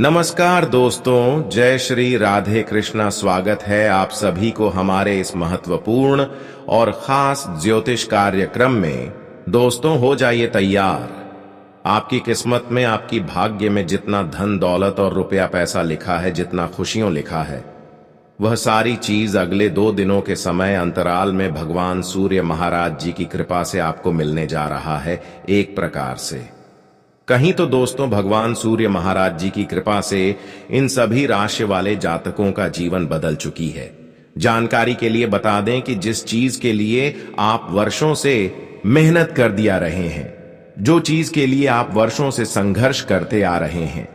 नमस्कार दोस्तों, जय श्री राधे कृष्णा। स्वागत है आप सभी को हमारे इस महत्वपूर्ण और खास ज्योतिष कार्यक्रम में। दोस्तों, हो जाइए तैयार। आपकी किस्मत में, आपकी भाग्य में जितना धन दौलत और रुपया पैसा लिखा है, जितना खुशियों लिखा है, वह सारी चीज अगले 2 दिनों के समय अंतराल में भगवान सूर्य महाराज जी की कृपा से आपको मिलने जा रहा है। एक प्रकार से कहीं तो दोस्तों, भगवान सूर्य महाराज जी की कृपा से इन सभी राशि वाले जातकों का जीवन बदल चुकी है। जानकारी के लिए बता दें कि जिस चीज के लिए आप वर्षों से मेहनत कर दिया रहे हैं, जो चीज के लिए आप वर्षों से संघर्ष करते आ रहे हैं,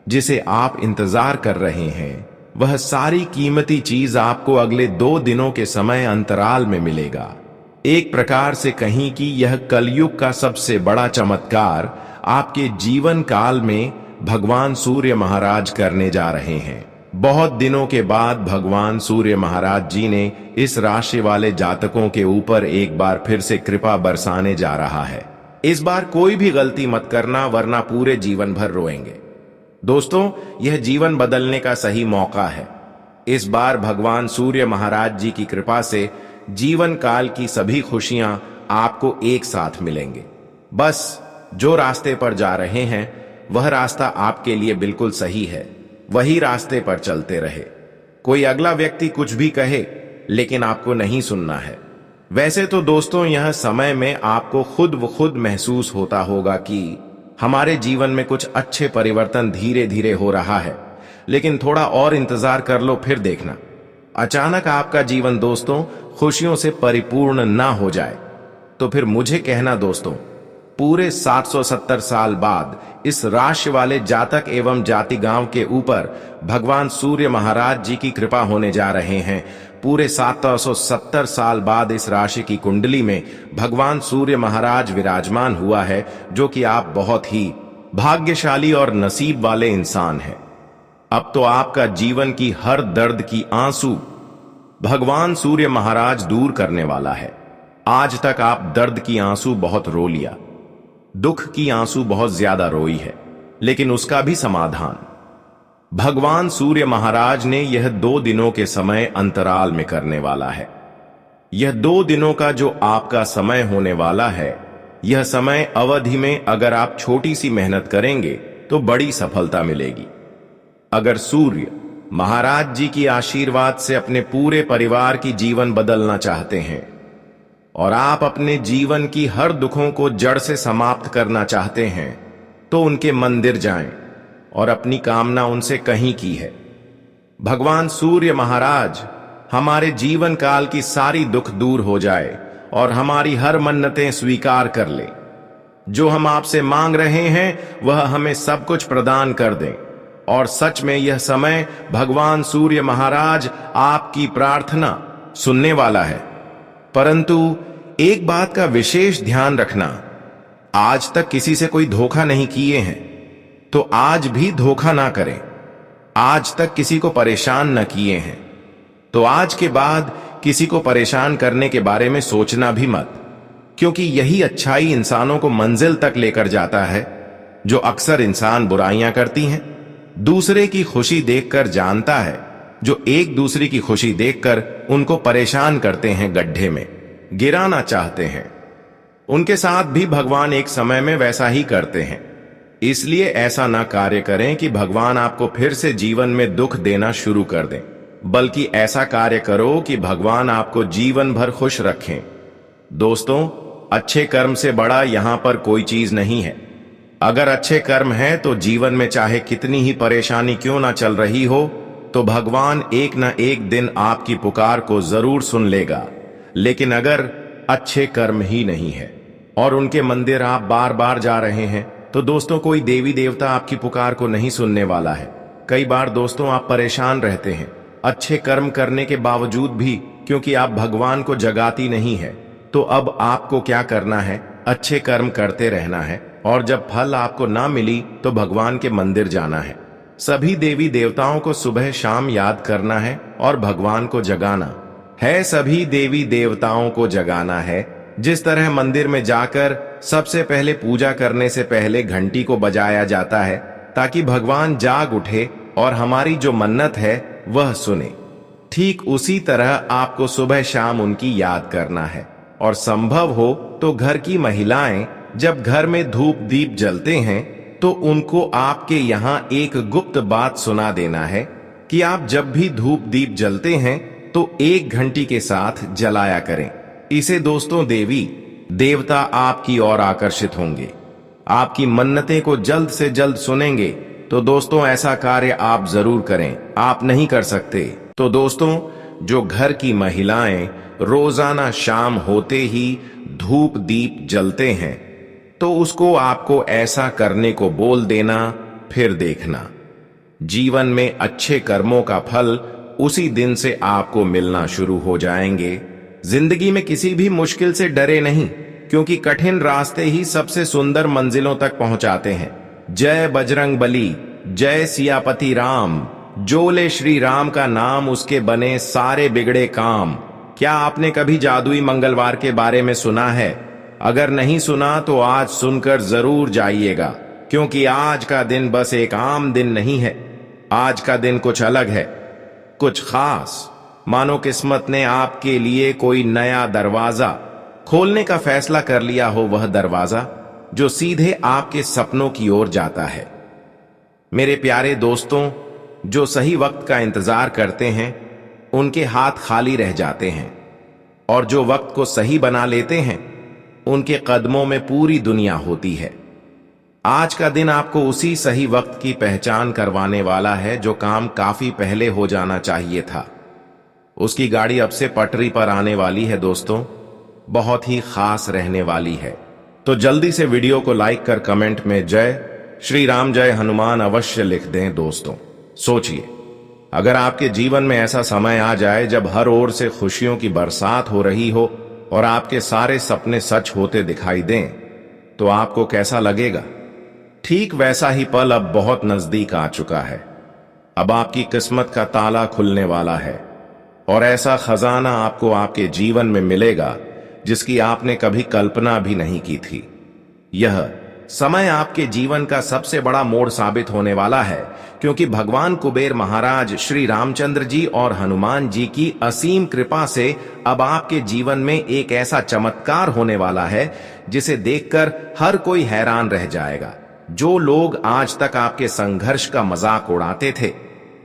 जिसे आप इंतजार कर रहे हैं, वह सारी कीमती चीज आपको अगले 2 दिनों के समय अंतराल में मिलेगा। एक प्रकार से कहीं कि यह कलयुग का सबसे बड़ा चमत्कार आपके जीवन काल में भगवान सूर्य महाराज करने जा रहे हैं। बहुत दिनों के बाद भगवान सूर्य महाराज जी ने इस राशि वाले जातकों के ऊपर एक बार फिर से कृपा बरसाने जा रहा है। इस बार कोई भी गलती मत करना, वरना पूरे जीवन भर रोएंगे। दोस्तों, यह जीवन बदलने का सही मौका है। इस बार भगवान सूर्य महाराज जी की कृपा से जीवन काल की सभी खुशियां आपको एक साथ मिलेंगे। बस जो रास्ते पर जा रहे हैं, वह रास्ता आपके लिए बिल्कुल सही है। वही रास्ते पर चलते रहे। कोई अगला व्यक्ति कुछ भी कहे, लेकिन आपको नहीं सुनना है। वैसे तो दोस्तों, यह समय में आपको खुद व खुद महसूस होता होगा कि हमारे जीवन में कुछ अच्छे परिवर्तन धीरे धीरे हो रहा है, लेकिन थोड़ा और इंतजार कर लो, फिर देखना अचानक आपका जीवन दोस्तों खुशियों से परिपूर्ण ना हो जाए। तो फिर मुझे कहना दोस्तों, पूरे 770 साल बाद इस राशि वाले जातक एवं जाति गांव के ऊपर भगवान सूर्य महाराज जी की कृपा होने जा रहे हैं। पूरे 770 साल बाद इस राशि की कुंडली में भगवान सूर्य महाराज विराजमान हुआ है, जो कि आप बहुत ही भाग्यशाली और नसीब वाले इंसान हैं। अब तो आपका जीवन की हर दर्द की आंसू भगवान सूर्य महाराज दूर करने वाला है। आज तक आप दर्द की आंसू बहुत रो लिया, दुख की आंसू बहुत ज्यादा रोई है, लेकिन उसका भी समाधान भगवान सूर्य महाराज ने यह 2 दिनों के समय अंतराल में करने वाला है। यह 2 दिनों का जो आपका समय होने वाला है, यह समय अवधि में अगर आप छोटी सी मेहनत करेंगे तो बड़ी सफलता मिलेगी। अगर सूर्य महाराज जी की आशीर्वाद से अपने पूरे परिवार की जीवन बदलना चाहते हैं और आप अपने जीवन की हर दुखों को जड़ से समाप्त करना चाहते हैं, तो उनके मंदिर जाएं और अपनी कामना उनसे कहीं की है। भगवान सूर्य महाराज हमारे जीवन काल की सारी दुख दूर हो जाए और हमारी हर मन्नतें स्वीकार कर ले। जो हम आपसे मांग रहे हैं, वह हमें सब कुछ प्रदान कर दें। और सच में यह समय भगवान सूर्य महाराज आपकी प्रार्थना सुनने वाला है। परंतु एक बात का विशेष ध्यान रखना, आज तक किसी से कोई धोखा नहीं किए हैं, तो आज भी धोखा ना करें। आज तक किसी को परेशान न किए हैं, तो आज के बाद किसी को परेशान करने के बारे में सोचना भी मत, क्योंकि यही अच्छाई इंसानों को मंजिल तक लेकर जाता है। जो अक्सर इंसान बुराइयां करती हैं, दूसरे की खुशी देखकर जानता है, जो एक दूसरे की खुशी देखकर उनको परेशान करते हैं, गड्ढे में गिराना चाहते हैं, उनके साथ भी भगवान एक समय में वैसा ही करते हैं। इसलिए ऐसा ना कार्य करें कि भगवान आपको फिर से जीवन में दुख देना शुरू कर दें, बल्कि ऐसा कार्य करो कि भगवान आपको जीवन भर खुश रखें। दोस्तों, अच्छे कर्म से बड़ा यहां पर कोई चीज नहीं है। अगर अच्छे कर्म हैं, तो जीवन में चाहे कितनी ही परेशानी क्यों ना चल रही हो, तो भगवान एक ना एक दिन आपकी पुकार को जरूर सुन लेगा। लेकिन अगर अच्छे कर्म ही नहीं है और उनके मंदिर आप बार बार जा रहे हैं, तो दोस्तों कोई देवी देवता आपकी पुकार को नहीं सुनने वाला है। कई बार दोस्तों आप परेशान रहते हैं अच्छे कर्म करने के बावजूद भी, क्योंकि आप भगवान को जगाती नहीं है। तो अब आपको क्या करना है? अच्छे कर्म करते रहना है, और जब फल आपको ना मिली तो भगवान के मंदिर जाना है। सभी देवी देवताओं को सुबह शाम याद करना है और भगवान को जगाना है। सभी देवी देवताओं को जगाना है। जिस तरह मंदिर में जाकर सबसे पहले पूजा करने से पहले घंटी को बजाया जाता है, ताकि भगवान जाग उठे और हमारी जो मन्नत है वह सुने। ठीक उसी तरह आपको सुबह शाम उनकी याद करना है और संभव हो तो घर की महिलाएं जब घर में धूप दीप जलते हैं तो उनको आपके यहाँ एक गुप्त बात सुना देना है कि आप जब भी धूप दीप जलते हैं तो 1 घंटी के साथ जलाया करें। इसे दोस्तों देवी देवता आपकी ओर आकर्षित होंगे, आपकी मन्नतें को जल्द से जल्द सुनेंगे। तो दोस्तों ऐसा कार्य आप जरूर करें। आप नहीं कर सकते तो दोस्तों जो घर की महिलाएं रोजाना शाम होते ही धूप दीप जलते हैं तो उसको आपको ऐसा करने को बोल देना, फिर देखना जीवन में अच्छे कर्मों का फल उसी दिन से आपको मिलना शुरू हो जाएंगे। जिंदगी में किसी भी मुश्किल से डरे नहीं, क्योंकि कठिन रास्ते ही सबसे सुंदर मंजिलों तक पहुंचाते हैं। जय बजरंग बली, जय सियापति राम, जो ले श्री राम का नाम उसके बने सारे बिगड़े काम। क्या आपने कभी जादुई मंगलवार के बारे में सुना है? अगर नहीं सुना तो आज सुनकर जरूर जाइएगा, क्योंकि आज का दिन बस एक आम दिन नहीं है। आज का दिन कुछ अलग है, कुछ खास। मानो किस्मत ने आपके लिए कोई नया दरवाजा खोलने का फैसला कर लिया हो, वह दरवाजा जो सीधे आपके सपनों की ओर जाता है। मेरे प्यारे दोस्तों, जो सही वक्त का इंतजार करते हैं उनके हाथ खाली रह जाते हैं, और जो वक्त को सही बना लेते हैं उनके कदमों में पूरी दुनिया होती है। आज का दिन आपको उसी सही वक्त की पहचान करवाने वाला है जो काम काफी पहले हो जाना चाहिए था। उसकी गाड़ी अब से पटरी पर आने वाली है दोस्तों, बहुत ही खास रहने वाली है। तो जल्दी से वीडियो को लाइक कर कमेंट में जय श्री राम जय हनुमान अवश्य लिख दें। दोस्तों सोचिए, अगर आपके जीवन में ऐसा समय आ जाए जब हर ओर से खुशियों की बरसात हो रही हो और आपके सारे सपने सच होते दिखाई दें, तो आपको कैसा लगेगा? ठीक वैसा ही पल अब बहुत नजदीक आ चुका है। अब आपकी किस्मत का ताला खुलने वाला है और ऐसा खजाना आपको आपके जीवन में मिलेगा जिसकी आपने कभी कल्पना भी नहीं की थी। यह समय आपके जीवन का सबसे बड़ा मोड़ साबित होने वाला है, क्योंकि भगवान कुबेर महाराज श्री रामचंद्र जी और हनुमान जी की असीम कृपा से अब आपके जीवन में एक ऐसा चमत्कार होने वाला है जिसे देखकर हर कोई हैरान रह जाएगा। जो लोग आज तक आपके संघर्ष का मजाक उड़ाते थे,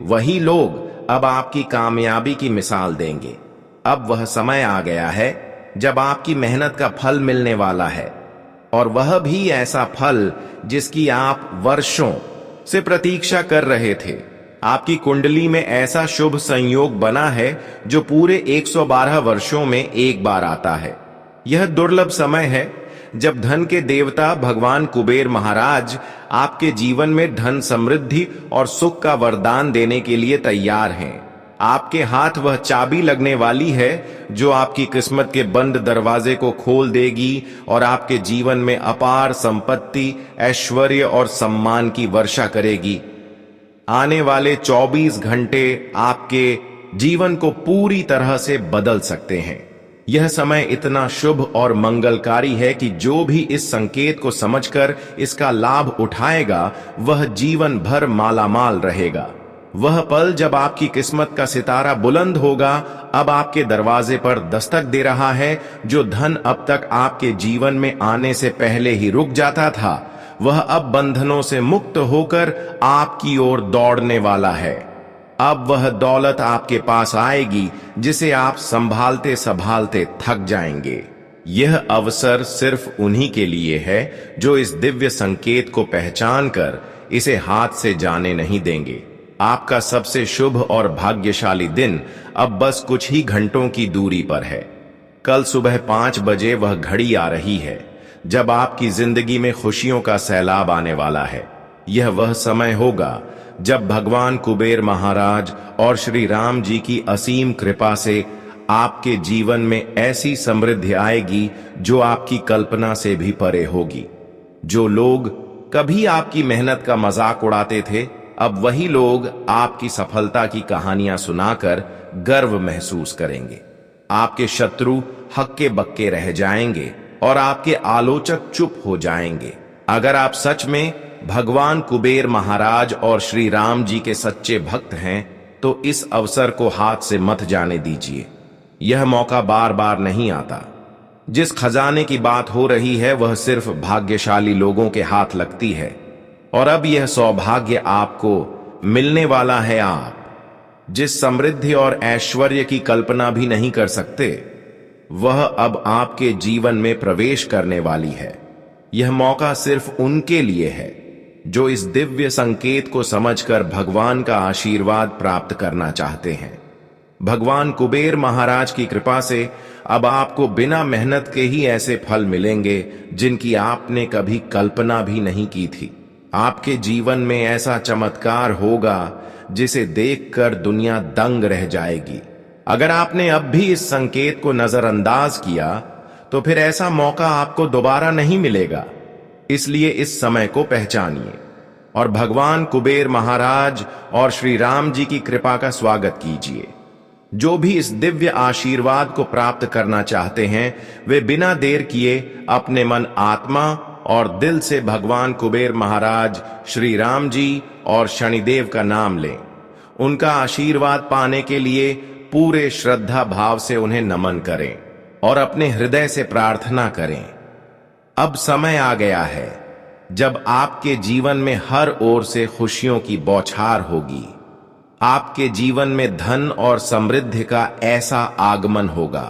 वही लोग अब आपकी कामयाबी की मिसाल देंगे। अब वह समय आ गया है जब आपकी मेहनत का फल मिलने वाला है, और वह भी ऐसा फल जिसकी आप वर्षों से प्रतीक्षा कर रहे थे। आपकी कुंडली में ऐसा शुभ संयोग बना है जो पूरे 112 वर्षों में एक बार आता है। यह दुर्लभ समय है जब धन के देवता भगवान कुबेर महाराज आपके जीवन में धन समृद्धि और सुख का वरदान देने के लिए तैयार हैं। आपके हाथ वह चाबी लगने वाली है जो आपकी किस्मत के बंद दरवाजे को खोल देगी और आपके जीवन में अपार संपत्ति, ऐश्वर्य और सम्मान की वर्षा करेगी। आने वाले 24 घंटे आपके जीवन को पूरी तरह से बदल सकते हैं। यह समय इतना शुभ और मंगलकारी है कि जो भी इस संकेत को समझकर इसका लाभ उठाएगा वह जीवन भर मालामाल रहेगा। वह पल जब आपकी किस्मत का सितारा बुलंद होगा अब आपके दरवाजे पर दस्तक दे रहा है। जो धन अब तक आपके जीवन में आने से पहले ही रुक जाता था, वह अब बंधनों से मुक्त होकर आपकी ओर दौड़ने वाला है। अब वह दौलत आपके पास आएगी जिसे आप संभालते संभालते थक जाएंगे। यह अवसर सिर्फ उन्हीं के लिए है जो इस दिव्य संकेत को पहचान कर इसे हाथ से जाने नहीं देंगे। आपका सबसे शुभ और भाग्यशाली दिन अब बस कुछ ही घंटों की दूरी पर है। कल सुबह 5 बजे वह घड़ी आ रही है जब आपकी जिंदगी में खुशियों का सैलाब आने वाला है। यह वह समय होगा जब भगवान कुबेर महाराज और श्री राम जी की असीम कृपा से आपके जीवन में ऐसी समृद्धि आएगी जो आपकी कल्पना से भी परे होगी। जो लोग कभी आपकी मेहनत का मजाक उड़ाते थे, अब वही लोग आपकी सफलता की कहानियां सुनाकर गर्व महसूस करेंगे। आपके शत्रु हक्के बक्के रह जाएंगे और आपके आलोचक चुप हो जाएंगे। अगर आप सच में भगवान कुबेर महाराज और श्री राम जी के सच्चे भक्त हैं तो इस अवसर को हाथ से मत जाने दीजिए। यह मौका बार बार नहीं आता। जिस खजाने की बात हो रही है वह सिर्फ भाग्यशाली लोगों के हाथ लगती है, और अब यह सौभाग्य आपको मिलने वाला है। आप जिस समृद्धि और ऐश्वर्य की कल्पना भी नहीं कर सकते, वह अब आपके जीवन में प्रवेश करने वाली है। यह मौका सिर्फ उनके लिए है जो इस दिव्य संकेत को समझकर भगवान का आशीर्वाद प्राप्त करना चाहते हैं। भगवान कुबेर महाराज की कृपा से अब आपको बिना मेहनत के ही ऐसे फल मिलेंगे जिनकी आपने कभी कल्पना भी नहीं की थी। आपके जीवन में ऐसा चमत्कार होगा जिसे देखकर दुनिया दंग रह जाएगी। अगर आपने अब भी इस संकेत को नजरअंदाज किया तो फिर ऐसा मौका आपको दोबारा नहीं मिलेगा। इसलिए इस समय को पहचानिए और भगवान कुबेर महाराज और श्री राम जी की कृपा का स्वागत कीजिए। जो भी इस दिव्य आशीर्वाद को प्राप्त करना चाहते हैं वे बिना देर किए अपने मन, आत्मा और दिल से भगवान कुबेर महाराज, श्री राम जी और शनिदेव का नाम लें। उनका आशीर्वाद पाने के लिए पूरे श्रद्धा भाव से उन्हें नमन करें और अपने हृदय से प्रार्थना करें। अब समय आ गया है जब आपके जीवन में हर ओर से खुशियों की बौछार होगी। आपके जीवन में धन और समृद्धि का ऐसा आगमन होगा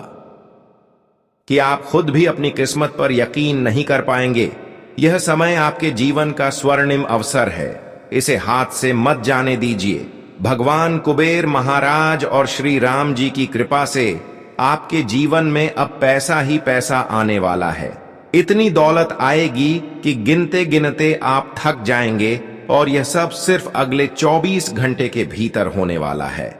कि आप खुद भी अपनी किस्मत पर यकीन नहीं कर पाएंगे। यह समय आपके जीवन का स्वर्णिम अवसर है, इसे हाथ से मत जाने दीजिए। भगवान कुबेर महाराज और श्री राम जी की कृपा से आपके जीवन में अब पैसा ही पैसा आने वाला है। इतनी दौलत आएगी कि गिनते गिनते आप थक जाएंगे, और यह सब सिर्फ अगले 24 घंटे के भीतर होने वाला है।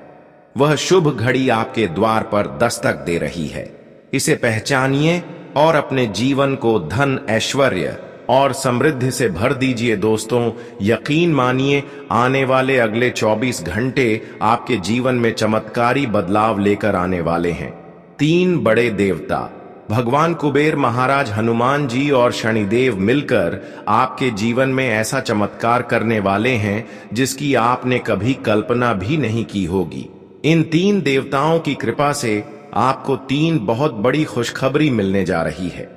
वह शुभ घड़ी आपके द्वार पर दस्तक दे रही है। इसे पहचानिए और अपने जीवन को धन, ऐश्वर्य और समृद्धि से भर दीजिए। दोस्तों, यकीन मानिए, आने वाले अगले 24 घंटे आपके जीवन में चमत्कारी बदलाव लेकर आने वाले हैं। 3 बड़े देवता भगवान कुबेर महाराज, हनुमान जी और शनिदेव मिलकर आपके जीवन में ऐसा चमत्कार करने वाले हैं जिसकी आपने कभी कल्पना भी नहीं की होगी। इन 3 देवताओं की कृपा से आपको 3 बहुत बड़ी खुशखबरी मिलने जा रही है।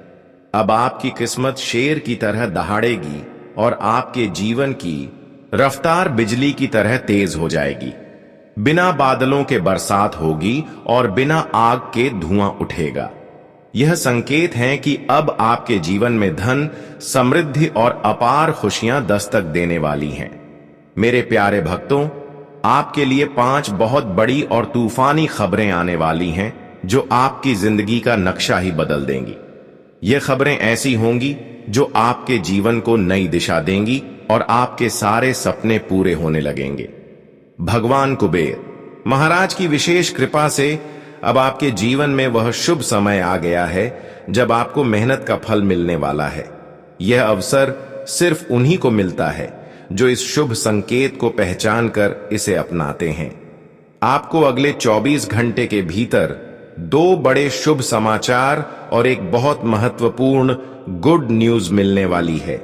अब आपकी किस्मत शेर की तरह दहाड़ेगी और आपके जीवन की रफ्तार बिजली की तरह तेज हो जाएगी। बिना बादलों के बरसात होगी और बिना आग के धुआं उठेगा। यह संकेत है कि अब आपके जीवन में धन, समृद्धि और अपार खुशियां दस्तक देने वाली हैं। मेरे प्यारे भक्तों, आपके लिए 5 बहुत बड़ी और तूफानी खबरें आने वाली हैं जो आपकी जिंदगी का नक्शा ही बदल देंगी। ये खबरें ऐसी होंगी जो आपके जीवन को नई दिशा देंगी और आपके सारे सपने पूरे होने लगेंगे। भगवान कुबेर महाराज की विशेष कृपा से अब आपके जीवन में वह शुभ समय आ गया है जब आपको मेहनत का फल मिलने वाला है। यह अवसर सिर्फ उन्हीं को मिलता है जो इस शुभ संकेत को पहचान कर इसे अपनाते हैं। आपको अगले 24 घंटे के भीतर 2 बड़े शुभ समाचार और एक बहुत महत्वपूर्ण गुड न्यूज मिलने वाली है।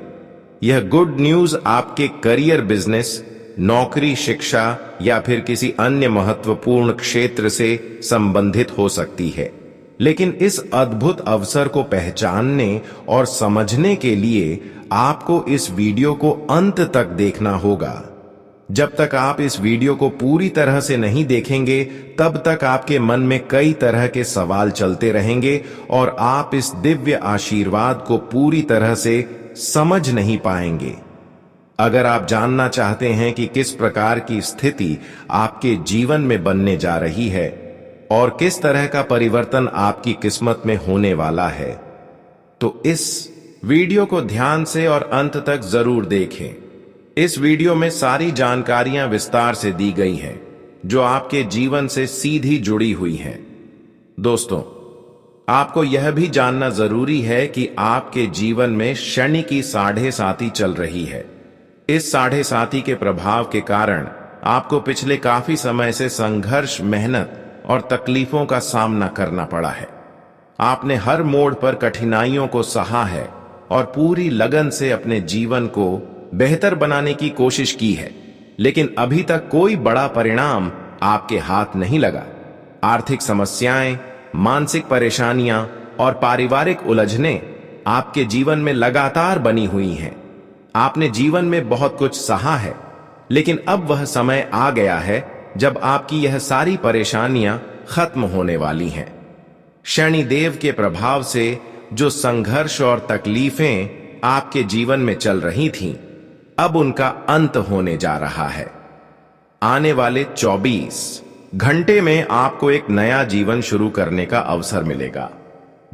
यह गुड न्यूज आपके करियर, बिजनेस, नौकरी, शिक्षा या फिर किसी अन्य महत्वपूर्ण क्षेत्र से संबंधित हो सकती है। लेकिन इस अद्भुत अवसर को पहचानने और समझने के लिए आपको इस वीडियो को अंत तक देखना होगा। जब तक आप इस वीडियो को पूरी तरह से नहीं देखेंगे, तब तक आपके मन में कई तरह के सवाल चलते रहेंगे और आप इस दिव्य आशीर्वाद को पूरी तरह से समझ नहीं पाएंगे। अगर आप जानना चाहते हैं कि किस प्रकार की स्थिति आपके जीवन में बनने जा रही है और किस तरह का परिवर्तन आपकी किस्मत में होने वाला है, तो इस वीडियो को ध्यान से और अंत तक जरूर देखें। इस वीडियो में सारी जानकारियां विस्तार से दी गई हैं जो आपके जीवन से सीधी जुड़ी हुई हैं। दोस्तों, आपको यह भी जानना जरूरी है कि आपके जीवन में शनि की 7.5 चल रही है। इस 7.5 के प्रभाव के कारण आपको पिछले काफी समय से संघर्ष, मेहनत और तकलीफों का सामना करना पड़ा है। आपने हर मोड़ पर कठिनाइयों को सहा है और पूरी लगन से अपने जीवन को बेहतर बनाने की कोशिश की है, लेकिन अभी तक कोई बड़ा परिणाम आपके हाथ नहीं लगा। आर्थिक समस्याएं, मानसिक परेशानियां और पारिवारिक उलझनें आपके जीवन में लगातार बनी हुई हैं। आपने जीवन में बहुत कुछ सहा है, लेकिन अब वह समय आ गया है जब आपकी यह सारी परेशानियां खत्म होने वाली हैं। शनिदेव के प्रभाव से जो संघर्ष और तकलीफें आपके जीवन में चल रही थीं, अब उनका अंत होने जा रहा है। आने वाले 24 घंटे में आपको एक नया जीवन शुरू करने का अवसर मिलेगा।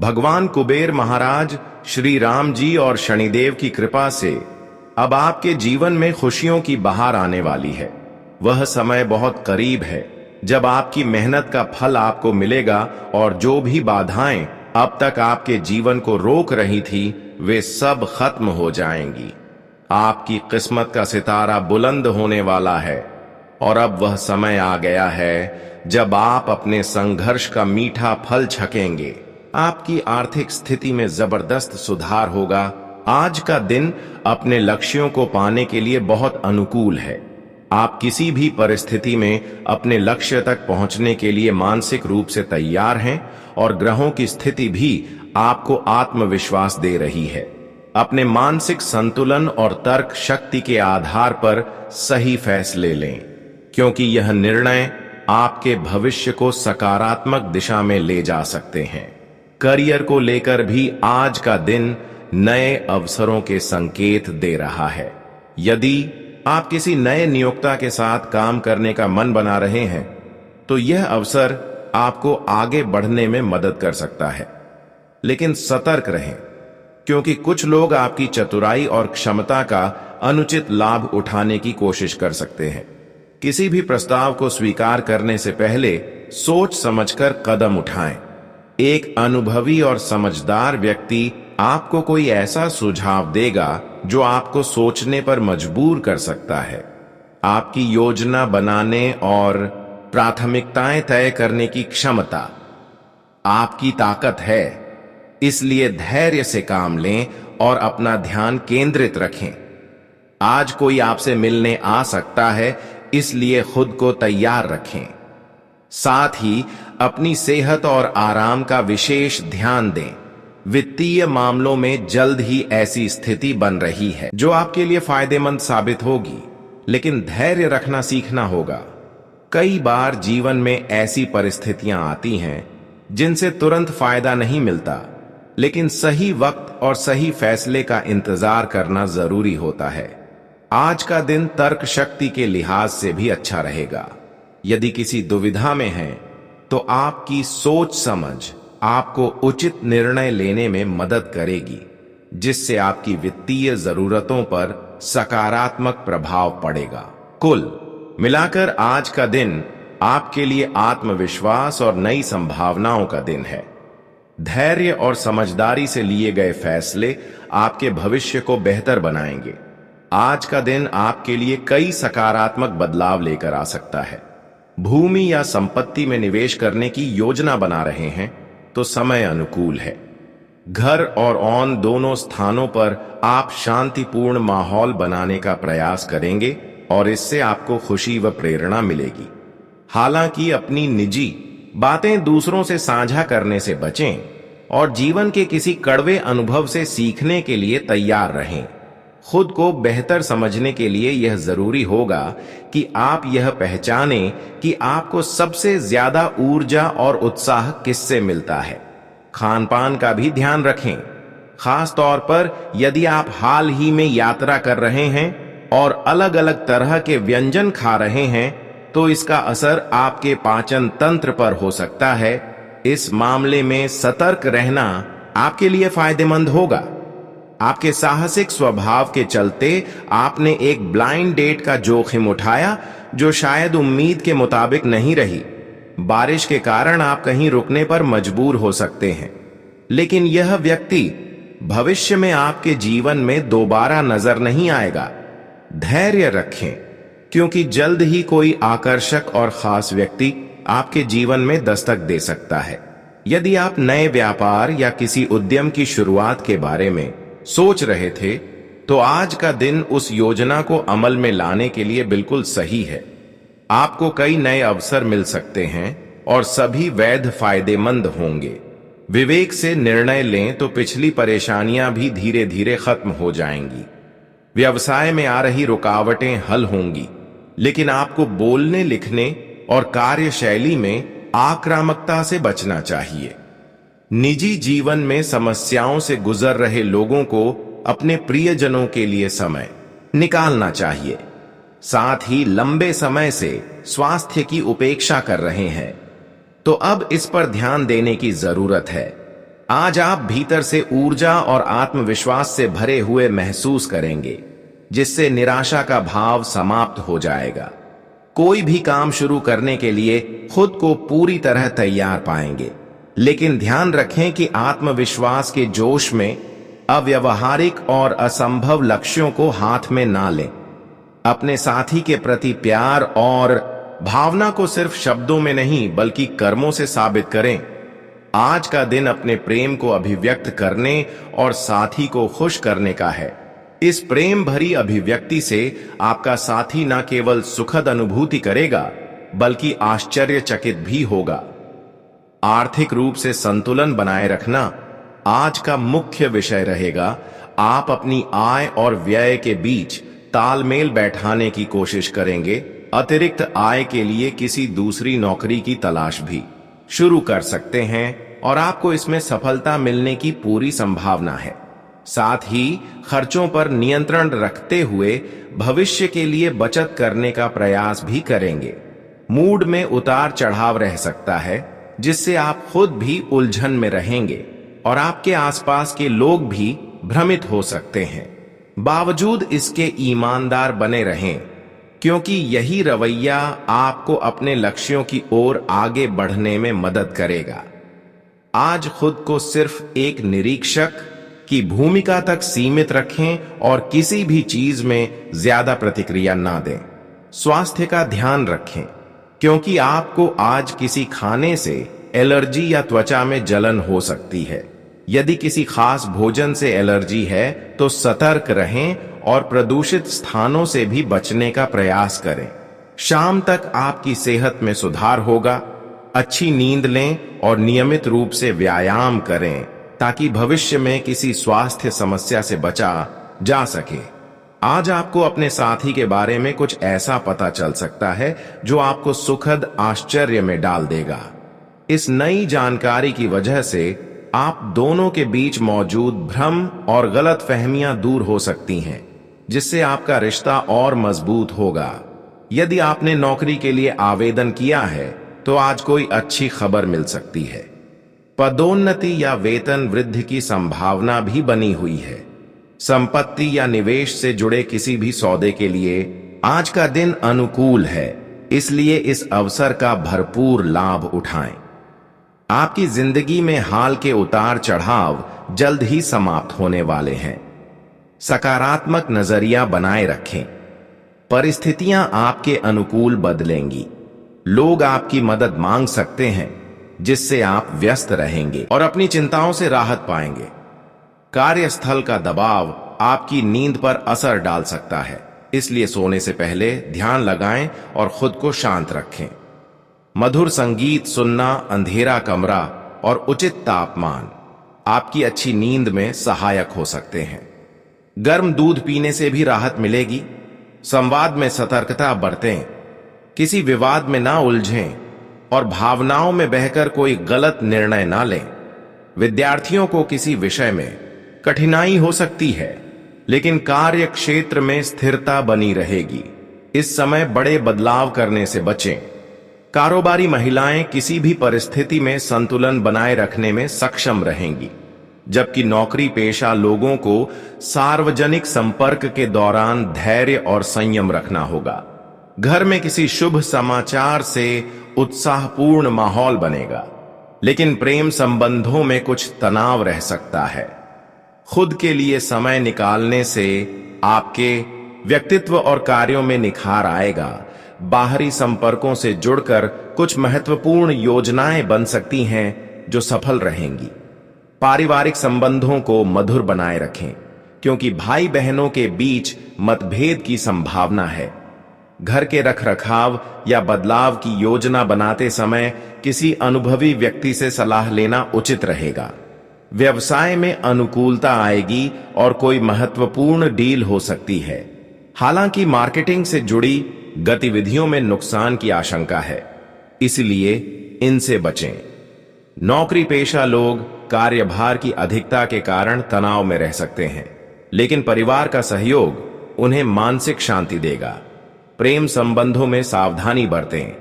भगवान कुबेर महाराज, श्री राम जी और शनिदेव की कृपा से अब आपके जीवन में खुशियों की बहार आने वाली है। वह समय बहुत करीब है जब आपकी मेहनत का फल आपको मिलेगा और जो भी बाधाएं अब तक आपके जीवन को रोक रही थी, वे सब खत्म हो जाएंगी। आपकी किस्मत का सितारा बुलंद होने वाला है और अब वह समय आ गया है जब आप अपने संघर्ष का मीठा फल छकेंगे। आपकी आर्थिक स्थिति में जबरदस्त सुधार होगा। आज का दिन अपने लक्ष्यों को पाने के लिए बहुत अनुकूल है। आप किसी भी परिस्थिति में अपने लक्ष्य तक पहुंचने के लिए मानसिक रूप से तैयार हैं और ग्रहों की स्थिति भी आपको आत्मविश्वास दे रही है। अपने मानसिक संतुलन और तर्क शक्ति के आधार पर सही फैसले लें, क्योंकि यह निर्णय आपके भविष्य को सकारात्मक दिशा में ले जा सकते हैं। करियर को लेकर भी आज का दिन नए अवसरों के संकेत दे रहा है। यदि आप किसी नए नियोक्ता के साथ काम करने का मन बना रहे हैं, तो यह अवसर आपको आगे बढ़ने में मदद कर सकता है। लेकिन सतर्क रहें, क्योंकि कुछ लोग आपकी चतुराई और क्षमता का अनुचित लाभ उठाने की कोशिश कर सकते हैं। किसी भी प्रस्ताव को स्वीकार करने से पहले सोच समझकर कदम उठाएं। एक अनुभवी और समझदार व्यक्ति आपको कोई ऐसा सुझाव देगा जो आपको सोचने पर मजबूर कर सकता है। आपकी योजना बनाने और प्राथमिकताएं तय करने की क्षमता आपकी ताकत है, इसलिए धैर्य से काम लें और अपना ध्यान केंद्रित रखें। आज कोई आपसे मिलने आ सकता है, इसलिए खुद को तैयार रखें। साथ ही अपनी सेहत और आराम का विशेष ध्यान दें। वित्तीय मामलों में जल्द ही ऐसी स्थिति बन रही है जो आपके लिए फायदेमंद साबित होगी, लेकिन धैर्य रखना सीखना होगा। कई बार जीवन में ऐसी परिस्थितियां आती हैं जिनसे तुरंत फायदा नहीं मिलता, लेकिन सही वक्त और सही फैसले का इंतजार करना जरूरी होता है। आज का दिन तर्क शक्ति के लिहाज से भी अच्छा रहेगा। यदि किसी दुविधा में हैं, तो आपकी सोच समझ आपको उचित निर्णय लेने में मदद करेगी, जिससे आपकी वित्तीय जरूरतों पर सकारात्मक प्रभाव पड़ेगा। कुल मिलाकर आज का दिन आपके लिए आत्मविश्वास और नई संभावनाओं का दिन है। धैर्य और समझदारी से लिए गए फैसले आपके भविष्य को बेहतर बनाएंगे। आज का दिन आपके लिए कई सकारात्मक बदलाव लेकर आ सकता है। भूमि या संपत्ति में निवेश करने की योजना बना रहे हैं तो समय अनुकूल है। घर और ऑन दोनों स्थानों पर आप शांतिपूर्ण माहौल बनाने का प्रयास करेंगे और इससे आपको खुशी व प्रेरणा मिलेगी। हालांकि अपनी निजी बातें दूसरों से साझा करने से बचें और जीवन के किसी कड़वे अनुभव से सीखने के लिए तैयार रहें। खुद को बेहतर समझने के लिए यह जरूरी होगा कि आप यह पहचानें कि आपको सबसे ज्यादा ऊर्जा और उत्साह किससे मिलता है। खान पान का भी ध्यान रखें, खास तौर पर यदि आप हाल ही में यात्रा कर रहे हैं और अलग अलग तरह के व्यंजन खा रहे हैं, तो इसका असर आपके पाचन तंत्र पर हो सकता है। इस मामले में सतर्क रहना आपके लिए फायदेमंद होगा। आपके साहसिक स्वभाव के चलते आपने एक ब्लाइंड डेट का जोखिम उठाया जो शायद उम्मीद के मुताबिक नहीं रही। बारिश के कारण आप कहीं रुकने पर मजबूर हो सकते हैं, लेकिन यह व्यक्ति भविष्य में आपके जीवन में दोबारा नजर नहीं आएगा। धैर्य रखें, क्योंकि जल्द ही कोई आकर्षक और खास व्यक्ति आपके जीवन में दस्तक दे सकता है। यदि आप नए व्यापार या किसी उद्यम की शुरुआत के बारे में सोच रहे थे, तो आज का दिन उस योजना को अमल में लाने के लिए बिल्कुल सही है। आपको कई नए अवसर मिल सकते हैं और सभी वैध फायदेमंद होंगे। विवेक से निर्णय लें तो पिछली परेशानियां भी धीरे धीरे खत्म हो जाएंगी। व्यवसाय में आ रही रुकावटें हल होंगी, लेकिन आपको बोलने, लिखने और कार्यशैली में आक्रामकता से बचना चाहिए। निजी जीवन में समस्याओं से गुजर रहे लोगों को अपने प्रियजनों के लिए समय निकालना चाहिए। साथ ही लंबे समय से स्वास्थ्य की उपेक्षा कर रहे हैं, तो अब इस पर ध्यान देने की जरूरत है। आज आप भीतर से ऊर्जा और आत्मविश्वास से भरे हुए महसूस करेंगे, जिससे निराशा का भाव समाप्त हो जाएगा। कोई भी काम शुरू करने के लिए खुद को पूरी तरह तैयार पाएंगे, लेकिन ध्यान रखें कि आत्मविश्वास के जोश में अव्यावहारिक और असंभव लक्ष्यों को हाथ में ना लें। अपने साथी के प्रति प्यार और भावना को सिर्फ शब्दों में नहीं बल्कि कर्मों से साबित करें। आज का दिन अपने प्रेम को अभिव्यक्त करने और साथी को खुश करने का है। इस प्रेम भरी अभिव्यक्ति से आपका साथी न केवल सुखद अनुभूति करेगा बल्कि आश्चर्यचकित भी होगा। आर्थिक रूप से संतुलन बनाए रखना आज का मुख्य विषय रहेगा। आप अपनी आय और व्यय के बीच तालमेल बैठाने की कोशिश करेंगे। अतिरिक्त आय के लिए किसी दूसरी नौकरी की तलाश भी शुरू कर सकते हैं और आपको इसमें सफलता मिलने की पूरी संभावना है। साथ ही खर्चों पर नियंत्रण रखते हुए भविष्य के लिए बचत करने का प्रयास भी करेंगे। मूड में उतार चढ़ाव रह सकता है, जिससे आप खुद भी उलझन में रहेंगे और आपके आसपास के लोग भी भ्रमित हो सकते हैं। बावजूद इसके ईमानदार बने रहें, क्योंकि यही रवैया आपको अपने लक्ष्यों की ओर आगे बढ़ने में मदद करेगा। आज खुद को सिर्फ एक निरीक्षक की भूमिका तक सीमित रखें और किसी भी चीज में ज्यादा प्रतिक्रिया ना दें। स्वास्थ्य का ध्यान रखें, क्योंकि आपको आज किसी खाने से एलर्जी या त्वचा में जलन हो सकती है। यदि किसी खास भोजन से एलर्जी है तो सतर्क रहें और प्रदूषित स्थानों से भी बचने का प्रयास करें। शाम तक आपकी सेहत में सुधार होगा। अच्छी नींद लें और नियमित रूप से व्यायाम करें ताकि भविष्य में किसी स्वास्थ्य समस्या से बचा जा सके। आज आपको अपने साथी के बारे में कुछ ऐसा पता चल सकता है जो आपको सुखद आश्चर्य में डाल देगा। इस नई जानकारी की वजह से आप दोनों के बीच मौजूद भ्रम और गलतफहमियां दूर हो सकती हैं, जिससे आपका रिश्ता और मजबूत होगा। यदि आपने नौकरी के लिए आवेदन किया है तो आज कोई अच्छी खबर मिल सकती है। पदोन्नति या वेतन वृद्धि की संभावना भी बनी हुई है। संपत्ति या निवेश से जुड़े किसी भी सौदे के लिए आज का दिन अनुकूल है, इसलिए इस अवसर का भरपूर लाभ उठाएं। आपकी जिंदगी में हाल के उतार चढ़ाव जल्द ही समाप्त होने वाले हैं। सकारात्मक नजरिया बनाए रखें। परिस्थितियां आपके अनुकूल बदलेंगी। लोग आपकी मदद मांग सकते हैं, जिससे आप व्यस्त रहेंगे और अपनी चिंताओं से राहत पाएंगे। कार्यस्थल का दबाव आपकी नींद पर असर डाल सकता है, इसलिए सोने से पहले ध्यान लगाएं और खुद को शांत रखें। मधुर संगीत सुनना, अंधेरा कमरा और उचित तापमान आपकी अच्छी नींद में सहायक हो सकते हैं। गर्म दूध पीने से भी राहत मिलेगी। संवाद में सतर्कता बरतें, किसी विवाद में ना उलझें और भावनाओं में बहकर कोई गलत निर्णय ना लें। विद्यार्थियों को किसी विषय में कठिनाई हो सकती है, लेकिन कार्य क्षेत्र में स्थिरता बनी रहेगी। इस समय बड़े बदलाव करने से बचें। कारोबारी महिलाएं किसी भी परिस्थिति में संतुलन बनाए रखने में सक्षम रहेंगी, जबकि नौकरी पेशा लोगों को सार्वजनिक संपर्क के दौरान धैर्य और संयम रखना होगा। घर में किसी शुभ समाचार से उत्साहपूर्ण माहौल बनेगा, लेकिन प्रेम संबंधों में कुछ तनाव रह सकता है। खुद के लिए समय निकालने से आपके व्यक्तित्व और कार्यों में निखार आएगा। बाहरी संपर्कों से जुड़कर कुछ महत्वपूर्ण योजनाएं बन सकती हैं जो सफल रहेंगी। पारिवारिक संबंधों को मधुर बनाए रखें, क्योंकि भाई बहनों के बीच मतभेद की संभावना है। घर के रखरखाव या बदलाव की योजना बनाते समय किसी अनुभवी व्यक्ति से सलाह लेना उचित रहेगा। व्यवसाय में अनुकूलता आएगी और कोई महत्वपूर्ण डील हो सकती है। हालांकि मार्केटिंग से जुड़ी गतिविधियों में नुकसान की आशंका है, इसलिए इनसे बचें। नौकरी पेशा लोग कार्यभार की अधिकता के कारण तनाव में रह सकते हैं, लेकिन परिवार का सहयोग उन्हें मानसिक शांति देगा। प्रेम संबंधों में सावधानी बरतें।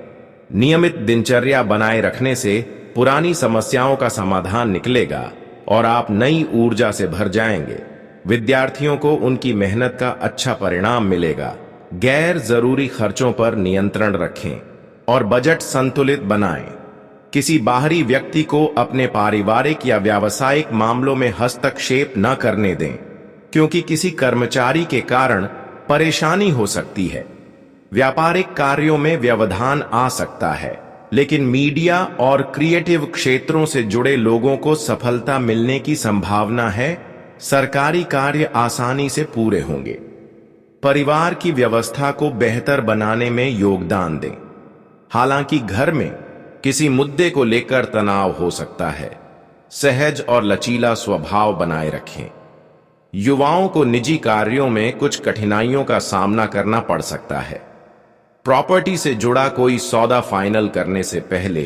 नियमित दिनचर्या बनाए रखने से पुरानी समस्याओं का समाधान निकलेगा और आप नई ऊर्जा से भर जाएंगे। विद्यार्थियों को उनकी मेहनत का अच्छा परिणाम मिलेगा। गैर जरूरी खर्चों पर नियंत्रण रखें और बजट संतुलित बनाएं। किसी बाहरी व्यक्ति को अपने पारिवारिक या व्यावसायिक मामलों में हस्तक्षेप न करने दें, क्योंकि किसी कर्मचारी के कारण परेशानी हो सकती है। व्यापारिक कार्यों में व्यवधान आ सकता है, लेकिन मीडिया और क्रिएटिव क्षेत्रों से जुड़े लोगों को सफलता मिलने की संभावना है। सरकारी कार्य आसानी से पूरे होंगे। परिवार की व्यवस्था को बेहतर बनाने में योगदान दें। हालांकि घर में किसी मुद्दे को लेकर तनाव हो सकता है। सहज और लचीला स्वभाव बनाए रखें। युवाओं को निजी कार्यों में कुछ कठिनाइयों का सामना करना पड़ सकता है। प्रॉपर्टी से जुड़ा कोई सौदा फाइनल करने से पहले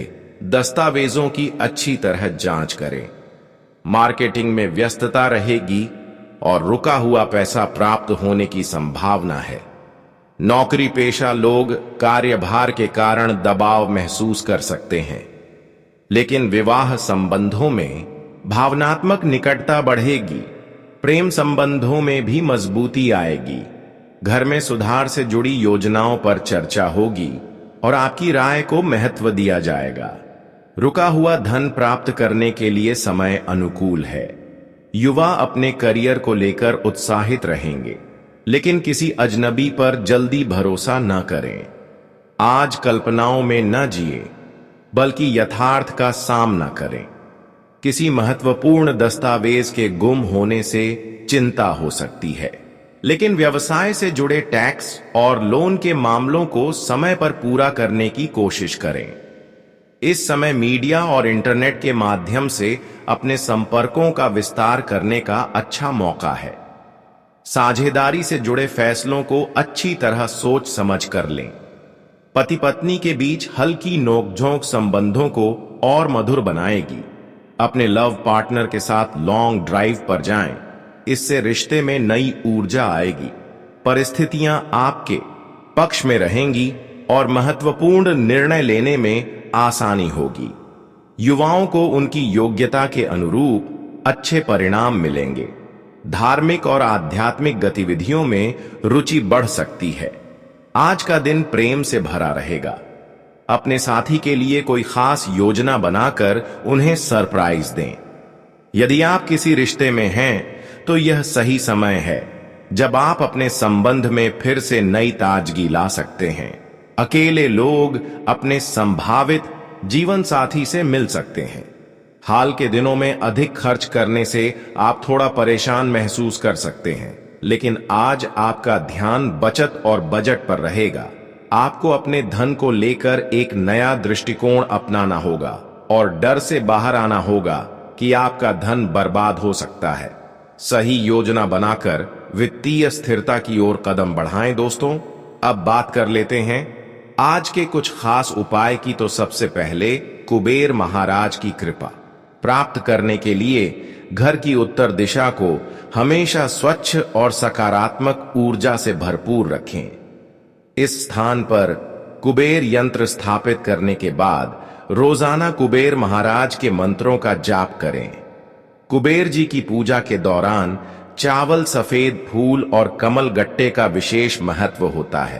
दस्तावेजों की अच्छी तरह जांच करें। मार्केटिंग में व्यस्तता रहेगी और रुका हुआ पैसा प्राप्त होने की संभावना है। नौकरी पेशा लोग कार्यभार के कारण दबाव महसूस कर सकते हैं, लेकिन विवाह संबंधों में भावनात्मक निकटता बढ़ेगी। प्रेम संबंधों में भी मजबूती आएगी। घर में सुधार से जुड़ी योजनाओं पर चर्चा होगी और आपकी राय को महत्व दिया जाएगा। रुका हुआ धन प्राप्त करने के लिए समय अनुकूल है। युवा अपने करियर को लेकर उत्साहित रहेंगे, लेकिन किसी अजनबी पर जल्दी भरोसा न करें। आज कल्पनाओं में न जिए, बल्कि यथार्थ का सामना करें। किसी महत्वपूर्ण दस्तावेज के गुम होने से चिंता हो सकती है, लेकिन व्यवसाय से जुड़े टैक्स और लोन के मामलों को समय पर पूरा करने की कोशिश करें। इस समय मीडिया और इंटरनेट के माध्यम से अपने संपर्कों का विस्तार करने का अच्छा मौका है। साझेदारी से जुड़े फैसलों को अच्छी तरह सोच समझ कर लें। पति पत्नी के बीच हल्की नोकझोंक संबंधों को और मधुर बनाएगी। अपने लव पार्टनर के साथ लॉन्ग ड्राइव पर जाएं, इससे रिश्ते में नई ऊर्जा आएगी। परिस्थितियां आपके पक्ष में रहेंगी और महत्वपूर्ण निर्णय लेने में आसानी होगी। युवाओं को उनकी योग्यता के अनुरूप अच्छे परिणाम मिलेंगे। धार्मिक और आध्यात्मिक गतिविधियों में रुचि बढ़ सकती है। आज का दिन प्रेम से भरा रहेगा। अपने साथी के लिए कोई खास योजना बनाकर उन्हें सरप्राइज दें। यदि आप किसी रिश्ते में हैं, तो यह सही समय है जब आप अपने संबंध में फिर से नई ताजगी ला सकते हैं। अकेले लोग अपने संभावित जीवन साथी से मिल सकते हैं। हाल के दिनों में अधिक खर्च करने से आप थोड़ा परेशान महसूस कर सकते हैं, लेकिन आज आपका ध्यान बचत और बजट पर रहेगा। आपको अपने धन को लेकर एक नया दृष्टिकोण अपनाना होगा और डर से बाहर आना होगा कि आपका धन बर्बाद हो सकता है। सही योजना बनाकर वित्तीय स्थिरता की ओर कदम बढ़ाएं। दोस्तों, अब बात कर लेते हैं आज के कुछ खास उपाय की। तो सबसे पहले कुबेर महाराज की कृपा प्राप्त करने के लिए घर की उत्तर दिशा को हमेशा स्वच्छ और सकारात्मक ऊर्जा से भरपूर रखें। इस स्थान पर कुबेर यंत्र स्थापित करने के बाद रोजाना कुबेर महाराज के मंत्रों का जाप करें। कुबेर जी की पूजा के दौरान चावल, सफेद फूल और कमल गट्टे का विशेष महत्व होता है।